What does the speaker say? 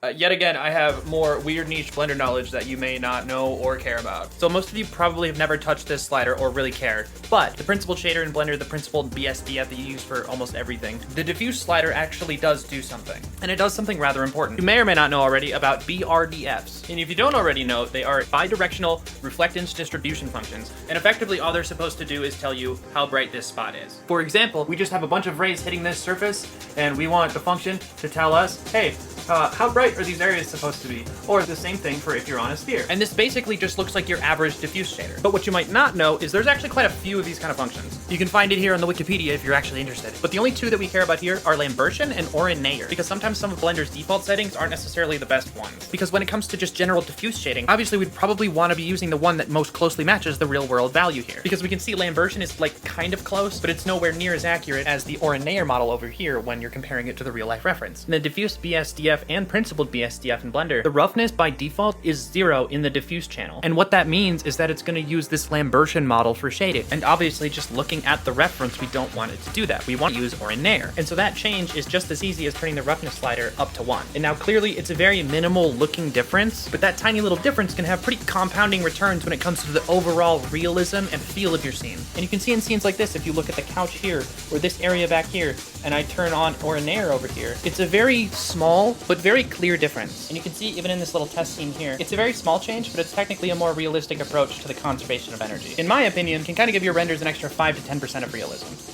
Yet again, I have more weird niche Blender knowledge that you may not know or care about. So most of you probably have never touched this slider or really cared, but the principled shader in Blender, the principled BSDF that you use for almost everything, the diffuse slider actually does do something. And it does something rather important. You may or may not know already about BRDFs. And if you don't already know, they are bidirectional reflectance distribution functions. And effectively all they're supposed to do is tell you how bright this spot is. For example, we just have a bunch of rays hitting this surface, and we want the function to tell us, hey, how bright are these areas supposed to be? Or the same thing for if you're on a sphere. And this basically just looks like your average diffuse shader. But what you might not know is there's actually quite a few of these kind of functions. You can find it here on the Wikipedia if you're actually interested. But the only two that we care about here are Lambertian and Oren-Nayar, because sometimes some of Blender's default settings aren't necessarily the best ones. Because when it comes to just general diffuse shading, obviously we'd probably want to be using the one that most closely matches the real world value here. Because we can see Lambertian is like kind of close, but it's nowhere near as accurate as the Oren-Nayar model over here when you're comparing it to the real life reference. In the diffuse BSDF and principled BSDF in Blender, the roughness by default is 0 in the diffuse channel. And what that means is that it's going to use this Lambertian model for shading. And obviously just looking at the reference, we don't want it to do that. We want to use Oren-Nayar. And so that change is just as easy as turning the roughness slider up to 1. And now clearly it's a very minimal looking difference, but that tiny little difference can have pretty compounding returns when it comes to the overall realism and feel of your scene. And you can see in scenes like this, if you look at the couch here, or this area back here, and I turn on Oren-Nayar over here, it's a very small, but very clear difference. And you can see even in this little test scene here, it's a very small change, but it's technically a more realistic approach to the conservation of energy. In my opinion, can kind of give your renders an extra 5 to 10% of realism.